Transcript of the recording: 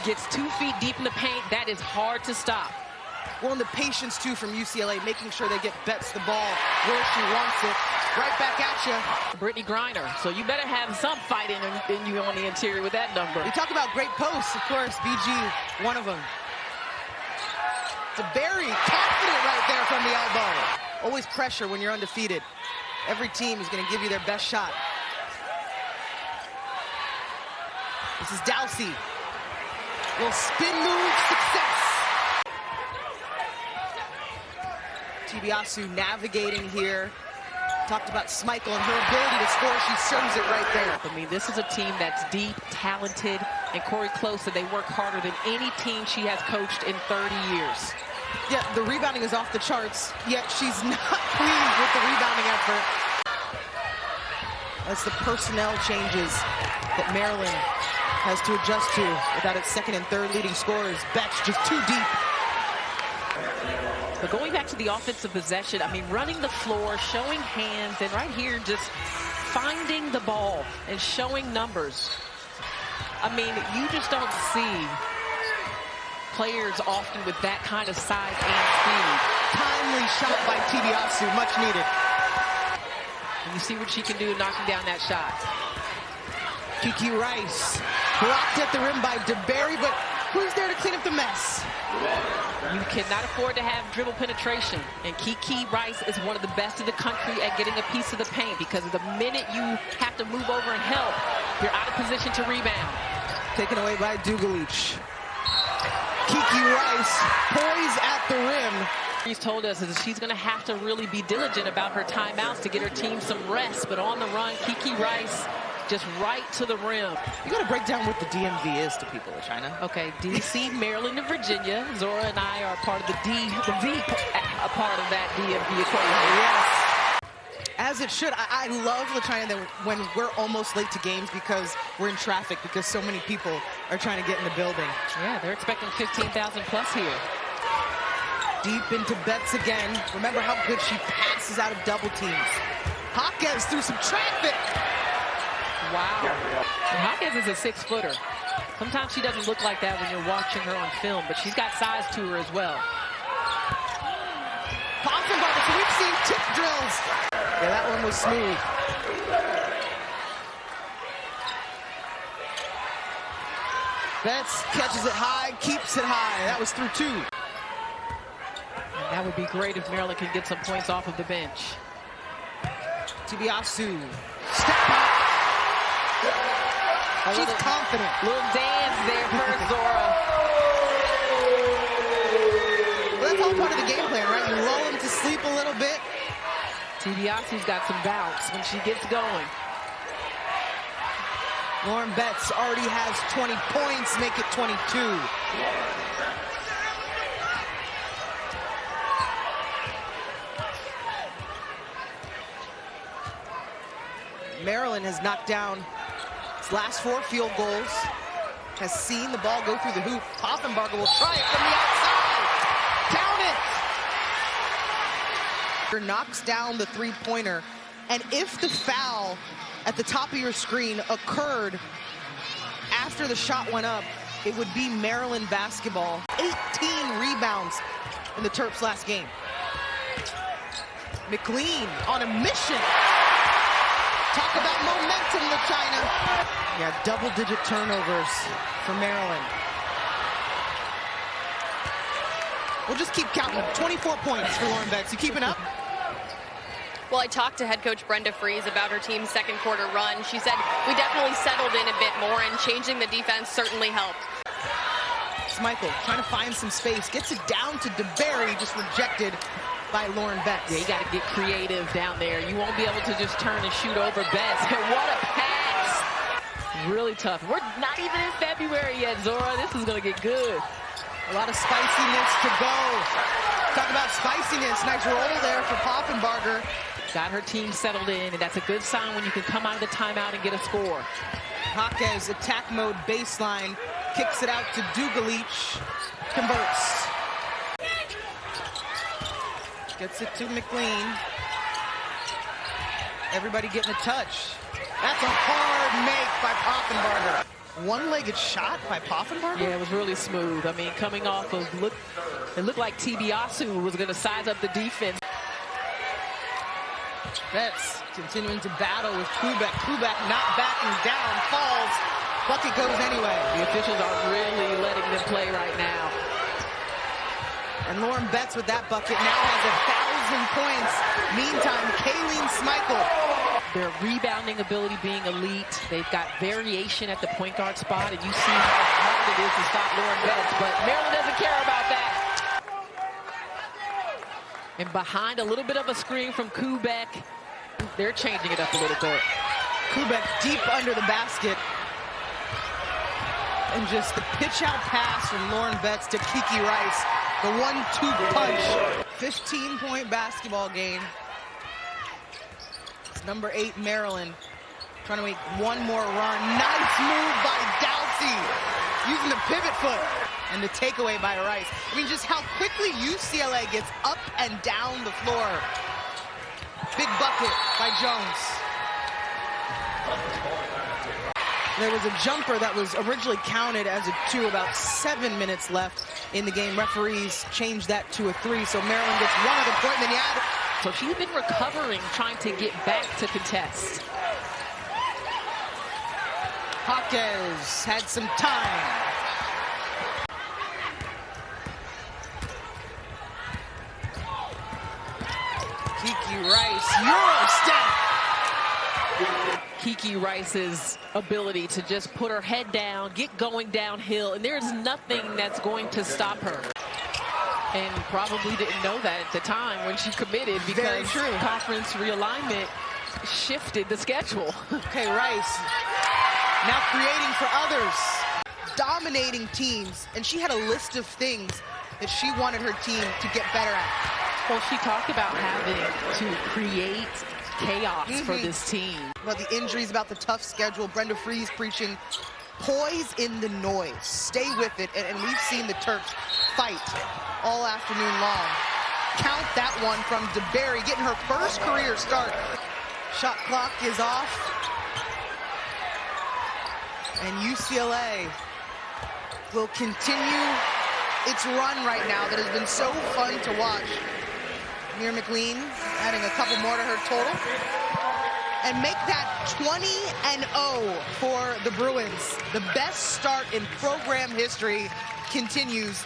gets 2 feet deep in the paint, that is hard to stop. Well, and the patience, too, from UCLA, making sure they get Betts the ball where she wants it. Right back at you. Brittany Griner, so you better have some fight in you on the interior with that number. You talk about great posts, of course, BG, one of them. DeBerry, confident right there from the elbow. Always pressure when you're undefeated. Every team is going to give you their best shot. This is Dowsey. Little spin move, success. Tibiasu navigating here. Talked about Schmeichel and her ability to score. She sends it right there. I mean, this is a team that's deep, talented, and Corey Close said they work harder than any team she has coached in 30 years. Yeah, the rebounding is off the charts, yet she's not pleased with the rebounding effort. That's the personnel changes that Maryland has to adjust to without its second and third leading scorers. Betts just too deep. But going back to the offensive possession, I mean, running the floor, showing hands, and right here just finding the ball and showing numbers. I mean, you just don't see players often with that kind of size and speed. Timely shot by Tibiasu, much needed. And you see what she can do knocking down that shot. Kiki Rice, blocked at the rim by DeBerry, but who's there to clean up the mess? You cannot afford to have dribble penetration, and Kiki Rice is one of the best in the country at getting a piece of the paint, because the minute you have to move over and help, you're out of position to rebound. Taken away by Dugalich. Kiki Rice, poised at the rim. She's told us that she's going to have to really be diligent about her timeouts to get her team some rest, but on the run, Kiki Rice just right to the rim. You got to break down what the DMV is to people, China. Okay, DC, Maryland, and Virginia. Zora and I are part of the V, a part of that DMV equation. Yes. As it should. I love LaChina that when we're almost late to games because we're in traffic, because so many people are trying to get in the building. Yeah, they're expecting 15,000 plus here. Deep into Betts again. Remember how good she passes out of double teams. Jaquez through some traffic. Wow. And Jaquez is a 6-footer. Sometimes she doesn't look like that when you're watching her on film, but she's got size to her as well. Poffenbarger, so we've seen tip drills. Yeah, that one was smooth. Betts catches it high, keeps it high. That was through 2. And that would be great if Maryland can get some points off of the bench. Tibiasu, step up. She's confident. Little dance there for Zora. Well, that's all part of the game plan, right? You lull him to sleep a little bit. Tibiasu's got some bounce when she gets going. Lauren Betts already has 20 points, make it 22. Maryland has knocked down its last 4 field goals, has seen the ball go through the hoop. Poffenbarger will try it from the outside. Count it! Knocks down the three-pointer, and if the foul at the top of your screen occurred after the shot went up, it would be Maryland basketball. 18 rebounds in the Terps' last game. McLean on a mission. Talk about momentum, LaChina. Yeah, double-digit turnovers for Maryland. We'll just keep counting. 24 points for Lauren Betts. You keeping up? Well, I talked to head coach Brenda Freese about her team's second quarter run. She said, we definitely settled in a bit more, and changing the defense certainly helped. Schmeichel trying to find some space. Gets it down to DeBerry, just rejected by Lauren Betts. Yeah, you got to get creative down there. You won't be able to just turn and shoot over Betts. What a pass. Really tough. We're not even in February yet, Zora. This is going to get good. A lot of spiciness to go. Talk about spiciness. Nice roll there for Poffenbarger. Got her team settled in, and that's a good sign when you can come out of the timeout and get a score. Jaquez, attack mode baseline, kicks it out to Dugalich, converts. Gets it to McLean. Everybody getting a touch. That's a hard make by Poffenbarger. one-legged shot by Poffenbarger? Yeah, it was really smooth. I mean, coming off of, it looked like Tibiasu was going to size up the defense. Betts continuing to battle with Kubek. Kubek not backing down, falls. Bucket goes anyway. The officials are really letting them play right now. And Lauren Betts with that bucket now has 1,000 points. Meantime, Kayleen Schmeichel. Their rebounding ability being elite. They've got variation at the point guard spot, and you see how hard it is to stop Lauren Betts, but Maryland doesn't care about that. And behind a little bit of a screen from Kubek, they're changing it up a little bit. Kubek deep under the basket. And just the pitch out pass from Lauren Betts to Kiki Rice. The 1-2 punch. 15-point basketball game. It's number 8 Maryland trying to make one more run. Nice move by Dowsey using the pivot foot. And the takeaway by Rice. I mean, just how quickly UCLA gets up and down the floor. Big bucket by Jones. There was a jumper that was originally counted as a 2, about 7 minutes left in the game. Referees changed that to a 3, so Maryland gets one other point, and then you add. So she's been recovering, trying to get back to contest. Jaquez had some time. Kiki Rice, Euro step. Kiki Rice's ability to just put her head down, get going downhill, and there's nothing that's going to stop her. And probably didn't know that at the time when she committed, because conference realignment shifted the schedule. Okay, Rice now creating for others, dominating teams, and she had a list of things that she wanted her team to get better at. Well, she talked about having to create chaos for this team. About the injuries, about the tough schedule. Brenda Freese preaching poise in the noise. Stay with it. And we've seen the Terps fight all afternoon long. Count that one from DeBerry, getting her first career start. Shot clock is off. And UCLA will continue its run right now that has been so fun to watch. Amir McLean adding a couple more to her total. And make that 20-0 for the Bruins. The best start in program history continues